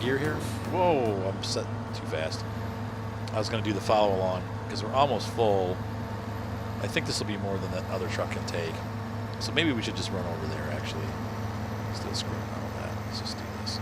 gear here. Whoa, I'm set too fast. I was going to do the follow along because we're almost full. I think this will be more than that other truck can take. So maybe we should just run over there, actually. Still screwing around with that. Let's just do this.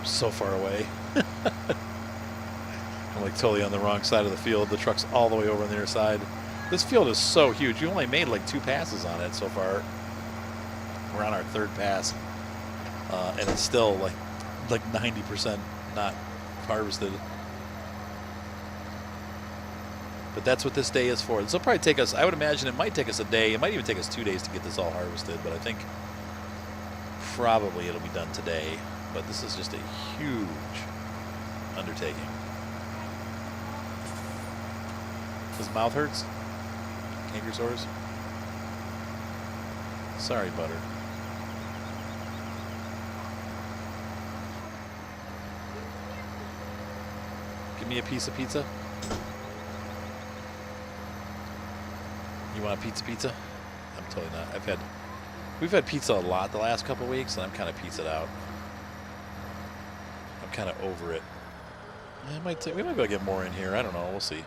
So far away. I'm like totally on the wrong side of the field. The truck's all the way over on the other side. This field is so huge. We only made like 2 passes on it so far. We're on our 3rd pass, and it's still like 90% not harvested. But that's what this day is for. This will probably take us, I would imagine it might take us a day. It might even take us 2 days to get this all harvested, but I think probably it'll be done today. But this is just a huge undertaking. His mouth hurts? Canker sores? Sorry, butter. Give me a piece of pizza. You want a pizza? I'm totally not. We've had pizza a lot the last couple weeks, and I'm kind of pizzaed out. I'm kind of over it. We might be able to get more in here. I don't know. We'll see.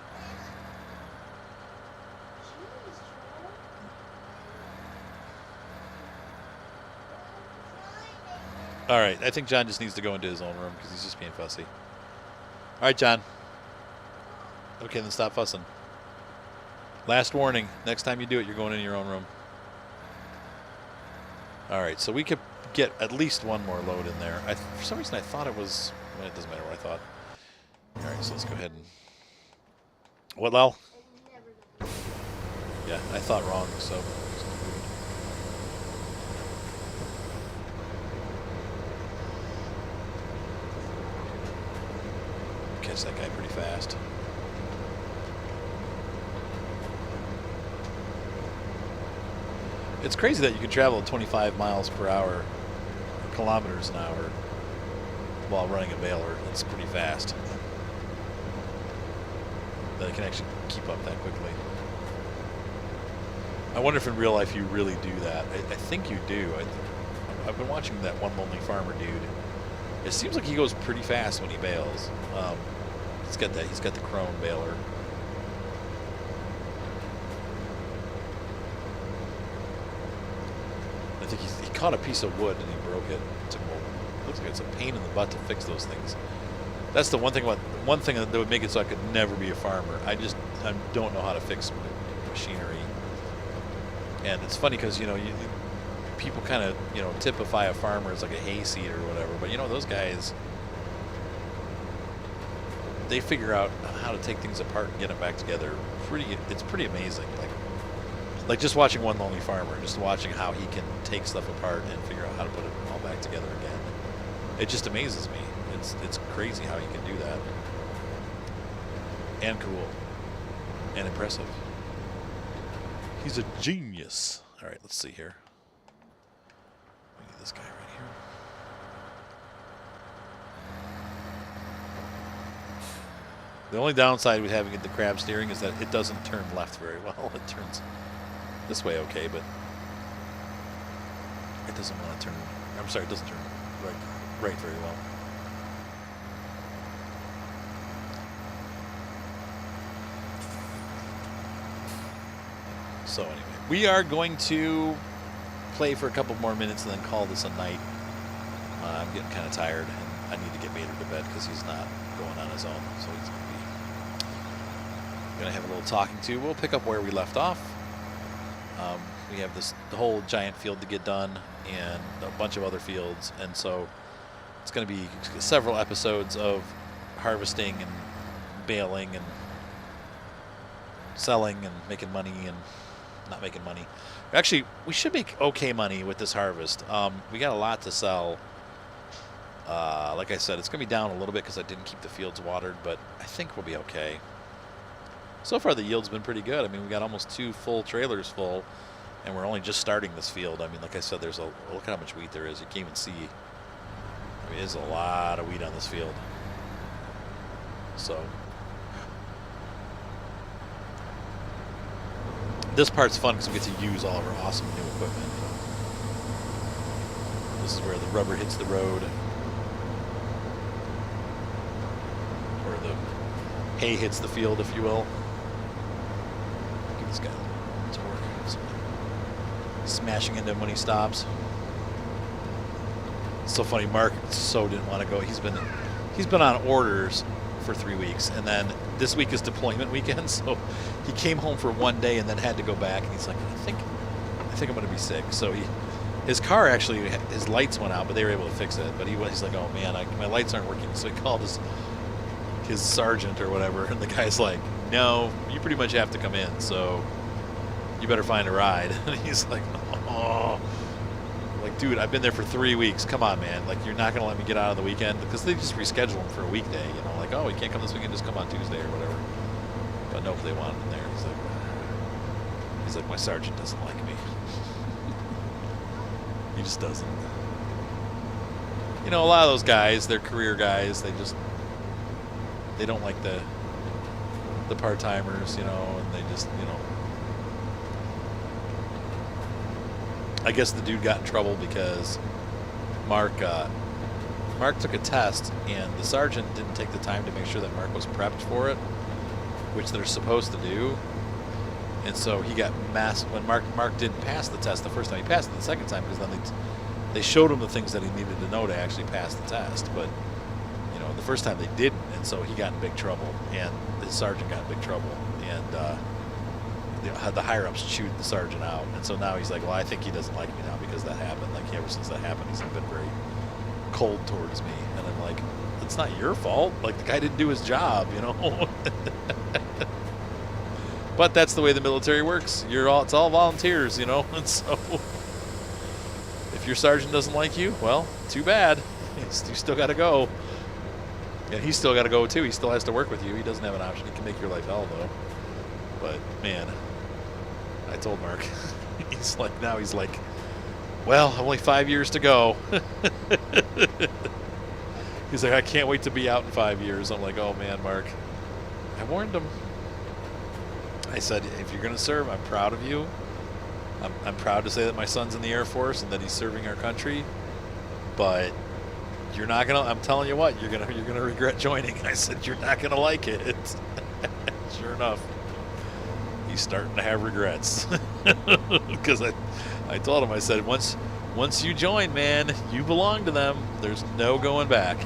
All right. I think John just needs to go into his own room because he's just being fussy. All right, John. Okay, then stop fussing. Last warning. Next time you do it, you're going in your own room. All right. So we could get at least one more load in there. For some reason, I thought it was... Well, it doesn't matter what I thought. All right, so let's go ahead and... What, Lal? Yeah, I thought wrong, so... Catch that guy pretty fast. It's crazy that you can travel at 25 miles per hour, or kilometers an hour, while running a baler. It's pretty fast. That it can actually keep up that quickly. I wonder if in real life you really do that. I think you do. I've been watching that One Lonely Farmer dude. It seems like he goes pretty fast when he bales. He's got the Crone baler. I think he caught a piece of wood and he broke it. It looks like it's a pain in the butt to fix those things. That's the one thing that would make it so I could never be a farmer. I don't know how to fix machinery. And it's funny because people kind of typify a farmer as like a hayseed or whatever, but those guys, they figure out how to take things apart and get them back together. It's pretty amazing. Like just watching One Lonely Farmer, just watching how he can take stuff apart and figure out how to put it all back together again. It just amazes me. It's crazy how he can do that. And cool. And impressive. He's a genius. All right, let's see here. We need this guy right here. The only downside with having the crab steering is that it doesn't turn left very well. It turns this way okay, but it doesn't want to turn. I'm sorry, it doesn't turn right very well. So anyway, we are going to play for a couple more minutes and then call this a night. I'm getting kind of tired, and I need to get Mater to bed because he's not going on his own. So he's going to have a little talking to. We'll pick up where we left off. We have the whole giant field to get done and a bunch of other fields, and so it's going to be several episodes of harvesting and baling and selling and making money and not making money. Actually, we should make okay money with this harvest. We got a lot to sell. Like I said, it's going to be down a little bit because I didn't keep the fields watered, but I think we'll be okay. So far, the yield's been pretty good. I mean, we got almost 2 full trailers full, and we're only just starting this field. I mean, like I said, look at how much wheat there is. You can't even see. I mean, there's a lot of wheat on this field. So This part's fun because we get to use all of our awesome new equipment. This is where the rubber hits the road. Or the hay hits the field, if you will. Give this guy a little torque. So smashing into him when he stops. It's so funny, Mark so didn't want to go. He's been on orders for 3 weeks, and then this week is deployment weekend, so he came home for 1 day and then had to go back, and he's like, I think I'm going to be sick. So his car actually, his lights went out, but they were able to fix it. But he's like, oh man, my lights aren't working. So he called his sergeant or whatever, and the guy's like, no, you pretty much have to come in, so you better find a ride. And he's like, oh. Like, dude, I've been there for 3 weeks. Come on, man. Like, you're not going to let me get out of the weekend? Because they just reschedule him for a weekday, you know. Like, oh, you can't come this weekend, just come on Tuesday or whatever. But nope, they want him there. He's like, my sergeant doesn't like me. He just doesn't. You know, a lot of those guys, they're career guys. They don't like the part-timers, you know, and they just, you know. I guess the dude got in trouble because Mark took a test, and the sergeant didn't take the time to make sure that Mark was prepped for it, which they're supposed to do. And so he got masked when Mark didn't pass the test the first time. He passed it the second time because then they showed him the things that he needed to know to actually pass the test. But you know, the first time they didn't, and so he got in big trouble, and the sergeant got in big trouble, and the higher-ups chewed the sergeant out. And so now he's like, well, I think he doesn't like me now because that happened. Like, ever since that happened, he's been very cold towards me. And I'm like, it's not your fault. Like, the guy didn't do his job, you know. But that's the way the military works. It's all volunteers, you know. And so if your sergeant doesn't like you, well, too bad. You still got to go. And he's still got to go too. He still has to work with you. He doesn't have an option. He can make your life hell, though. But man, I told Mark, he's like, well, only 5 years to go. He's like, I can't wait to be out in 5 years. I'm like, oh man, Mark, I warned him. I said, if you're going to serve, I'm proud of you. I'm proud to say that my son's in the Air Force and that he's serving our country. But you're not gonna. I'm telling you what, you're gonna regret joining. I said, you're not gonna like it. Sure enough, he's starting to have regrets. Because I told him, I said, once you join, man, you belong to them. There's no going back.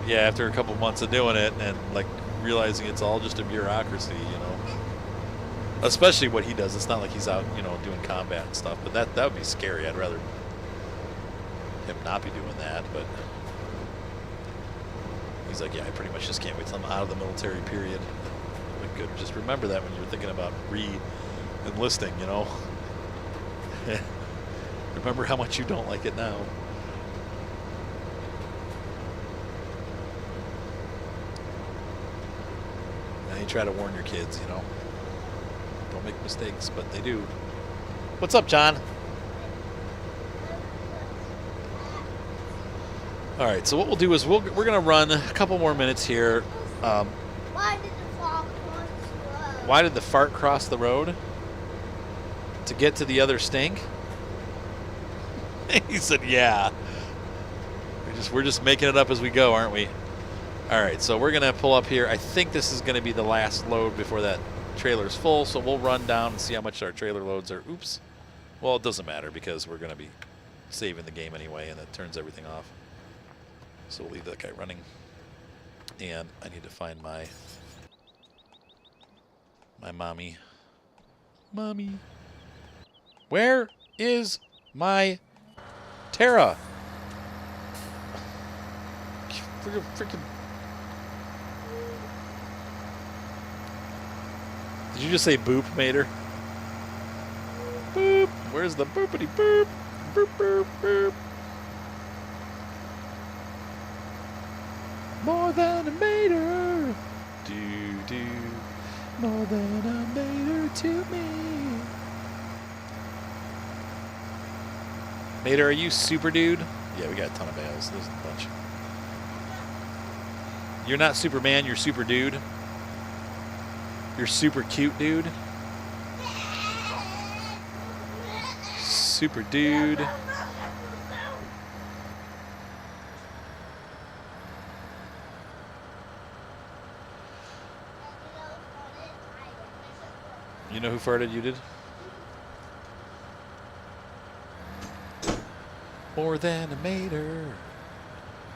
Yeah, after a couple months of doing it and like realizing it's all just a bureaucracy, you know. Especially what he does. It's not like he's out, you know, doing combat and stuff. But that would be scary. I'd rather him not be doing that. But he's like, yeah, I pretty much just can't wait till I'm out of the military, period. Like, good. Just remember that when you're thinking about re-enlisting, you know. Remember how much you don't like it now. And you try to warn your kids, you know. Don't make mistakes, but they do. What's up, John? All right, so what we'll do is we're going to run a couple more minutes here. Why did the fart cross the road? Why did the fart cross the road? To get to the other stink? He said, yeah. We're just making it up as we go, aren't we? All right, so we're going to pull up here. I think this is going to be the last load before that trailer's full, so we'll run down and see how much our trailer loads are. Oops. Well, it doesn't matter because we're going to be saving the game anyway, and it turns everything off. So we'll leave that guy running. And I need to find my mommy. Mommy. Where is my Tara? Freaking. Did you just say boop, Mater? Boop. Where's the boopity boop? Boop, boop, boop. More than a mater. Do. More than a mater to me. Mater, are you super dude? Yeah, we got a ton of bales. There's a bunch. You're not Superman, you're super dude. You're super cute, dude. Super dude. You know who farted? You did? More than a mater.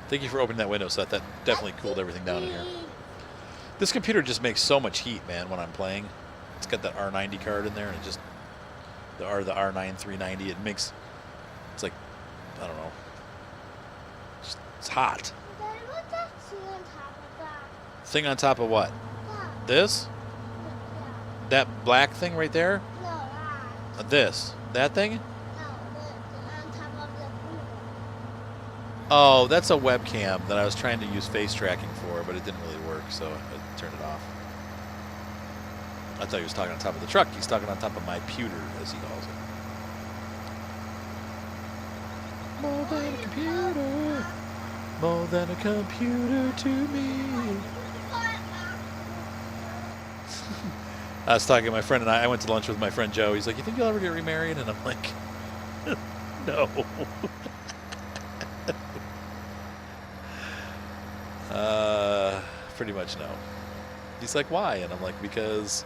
Thank you for opening that window, Seth. That definitely cooled everything down in here. This computer just makes so much heat, man, when I'm playing. It's got that R90 card in there, and it just... The R9 390, it makes... It's like, I don't know. It's hot. Daddy, what's that thing on top of that? Thing on top of what? That. This? Yeah. That black thing right there? No, that. This? That thing? No, the on top of the window. Oh, that's a webcam that I was trying to use face tracking for, but it didn't really work, so I turned it off. I thought he was talking on top of the truck. He's talking on top of my pewter, as he calls it. More than a computer. More than a computer to me. I was talking to my friend and I went to lunch with my friend Joe. He's like, "You think you'll ever get remarried?" And I'm like, no. Pretty much no. He's like, "Why?" And I'm like, "Because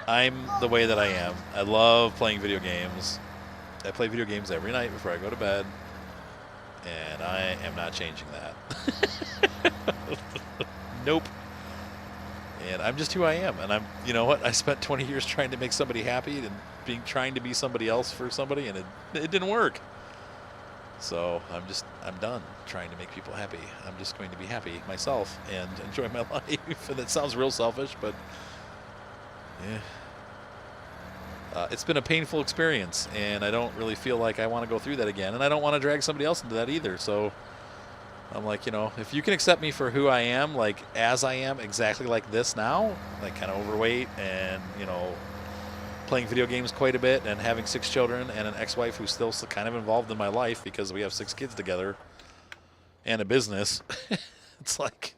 I'm the way that I am. I love playing video games. I play video games every night before I go to bed, and I am not changing that." Nope. And I'm just who I am. And you know what? I spent 20 years trying to make somebody happy and trying to be somebody else for somebody, and it didn't work. So I'm done trying to make people happy. I'm just going to be happy myself and enjoy my life. And that sounds real selfish, but yeah. It's been a painful experience, and I don't really feel like I want to go through that again. And I don't want to drag somebody else into that either. So I'm like, if you can accept me for who I am, like as I am, exactly like this now, like kind of overweight and, playing video games quite a bit and having 6 children and an ex-wife who's still kind of involved in my life because we have 6 kids together and a business. It's like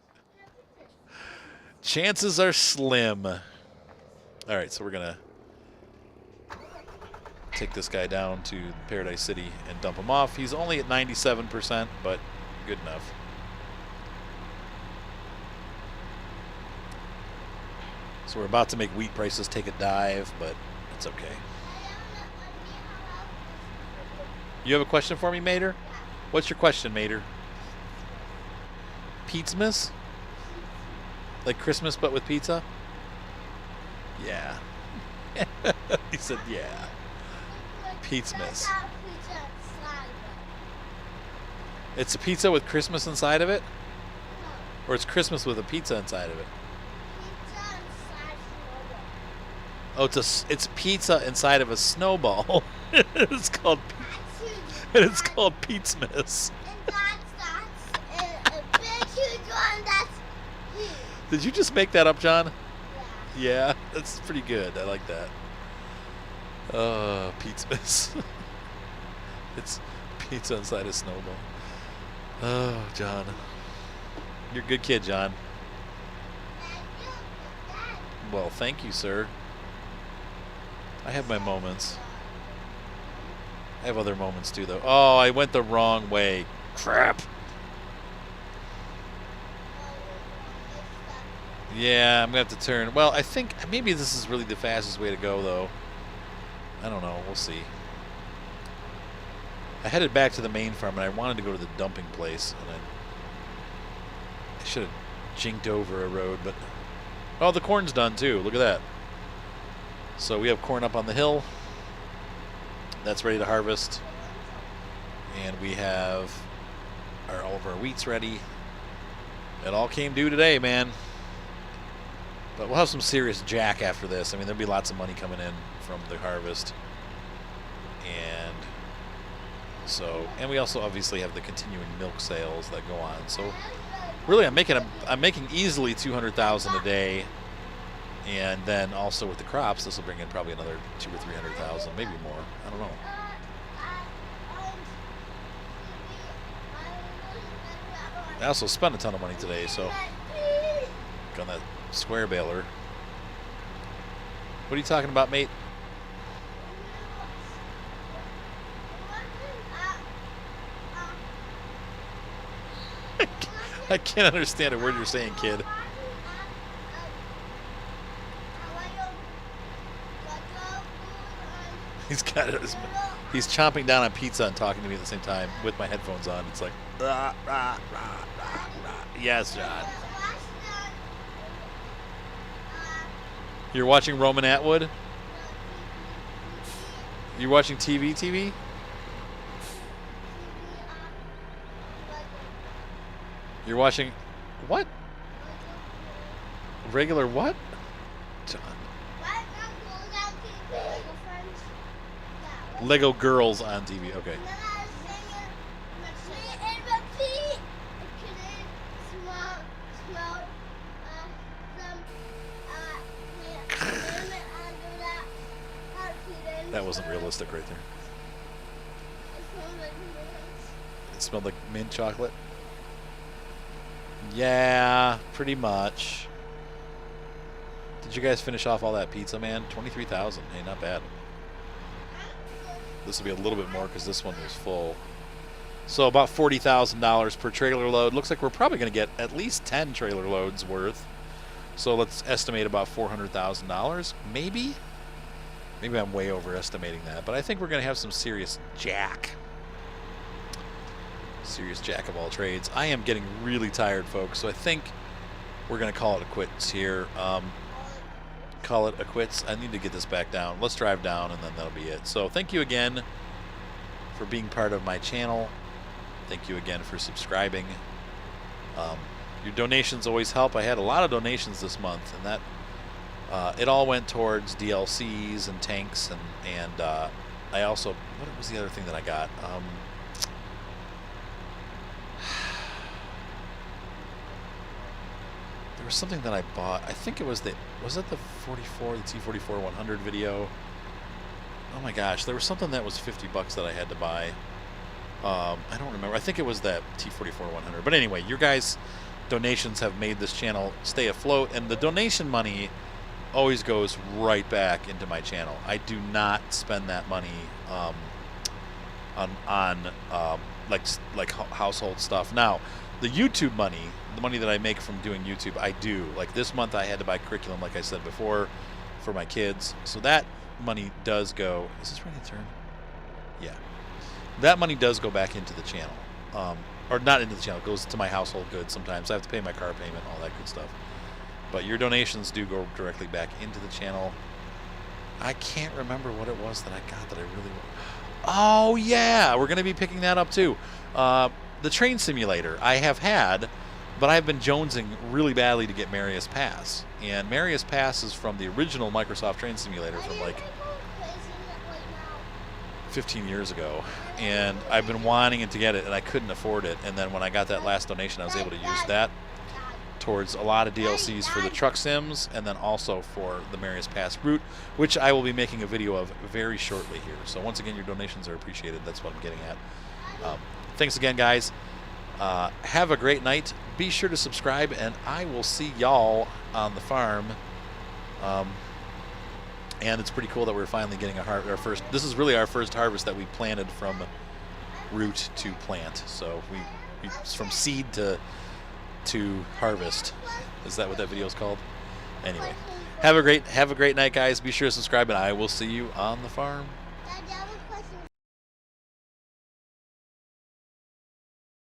chances are slim. All right, so we're going to take this guy down to Paradise City and dump him off. He's only at 97%, but good enough. So we're about to make wheat prices take a dive, but it's okay. You have a question for me, Mater? What's your question, Mater? Pizzamas? Like Christmas but with pizza? Yeah. He said yeah. Pizzamas. It's a pizza with Christmas inside of it? Or it's Christmas with a pizza inside of it? Oh, it's pizza inside of a snowball. It's called Pizzamas. And that's a big huge one. That's huge. Did you just make that up, John? Yeah. Yeah, that's pretty good. I like that. Pizzamas. It's pizza inside a snowball. Oh, John. You're a good kid, John. Well, thank you, sir. I have my moments. I have other moments too, though. Oh, I went the wrong way. Crap. Yeah, I'm going to have to turn. Well, I think maybe this is really the fastest way to go, though. I don't know. We'll see. I headed back to the main farm, and I wanted to go to the dumping place. And I should have jinked over a road, but... Oh, the corn's done, too. Look at that. So we have corn up on the hill. That's ready to harvest. And we have all of our wheats ready. It all came due today, man. But we'll have some serious jack after this. I mean, there'll be lots of money coming in from the harvest. And we also obviously have the continuing milk sales that go on. So really, I'm making easily 200,000 a day. And then also with the crops, this will bring in probably another 200,000 or 300,000, maybe more. I don't know. I also spent a ton of money today, so on that square baler. What are you talking about, mate? I can't understand a word you're saying, kid. He's chomping down on pizza and talking to me at the same time with my headphones on. It's like, rah, rah, rah, rah, rah. Yes, John. You're watching Roman Atwood? You're watching TV? You're watching what? Regular what? John. Lego Girls on TV. Okay. That wasn't realistic right there. It smelled like mint chocolate. Yeah, pretty much. Did you guys finish off all that pizza, man? 23,000. Hey, not bad. This will be a little bit more because this one was full. So about $40,000 per trailer load. Looks like we're probably going to get at least 10 trailer loads worth. So let's estimate about $400,000. Maybe? Maybe I'm way overestimating that. But I think we're going to have some serious jack. Serious jack of all trades. I am getting really tired, folks. So I think we're going to call it a quits here. Call it a quits. I need to get this back down. Let's drive down and then that'll be it. So thank you again for being part of my channel. Thank you again for subscribing. Your donations always help. I had a lot of donations this month, and that it all went towards DLCs and tanks, and I also, what was the other thing that I got? There was something that I bought. I think it was it the 44, the T44 100 video? Oh my gosh, there was something that was $50 that I had to buy. I don't remember. I think it was that T44 100. But anyway, your guys' donations have made this channel stay afloat, and the donation money always goes right back into my channel. I do not spend that money on like household stuff. Now, the YouTube money, the money that I make from doing YouTube, I do. Like this month I had to buy curriculum, like I said before, for my kids. So that money does go. Is this ready to turn? Yeah. That money does go back into the channel. Or not into the channel. It goes to my household goods sometimes. I have to pay my car payment, all that good stuff. But your donations do go directly back into the channel. I can't remember what it was that I got that I really... Oh, yeah! We're going to be picking that up, too. The train simulator I have had, but I've been jonesing really badly to get Marius Pass. And Marius Pass is from the original Microsoft Train Simulator from like 15 years ago. And I've been wanting it to get it, and I couldn't afford it. And then when I got that last donation, I was able to use that towards a lot of DLCs for the truck sims, and then also for the Marius Pass route, which I will be making a video of very shortly here. So once again, your donations are appreciated. That's what I'm getting at. Thanks again, guys. Have a great night. Be sure to subscribe, and I will see y'all on the farm. And it's pretty cool that we're finally getting our first. This is really our first harvest that we planted from root to plant. So we from seed to harvest. Is that what that video is called? Anyway, have a great night, guys. Be sure to subscribe, and I will see you on the farm. Dad, I have a question.